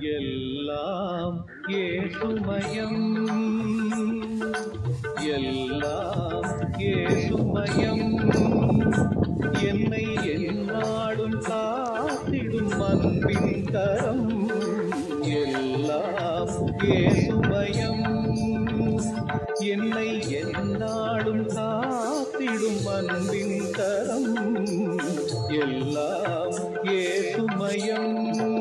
எல்லாம் ஏசுமயம், எல்லாம் ஏசுமயம். என்னை எந்நாளும் காத்திடும் அன்பின் கரம், எல்லாம் ஏசுமயம். என்னை எந்நாளும் காத்திடும் அன்பின் கரம், எல்லாம் ஏசுமயம்.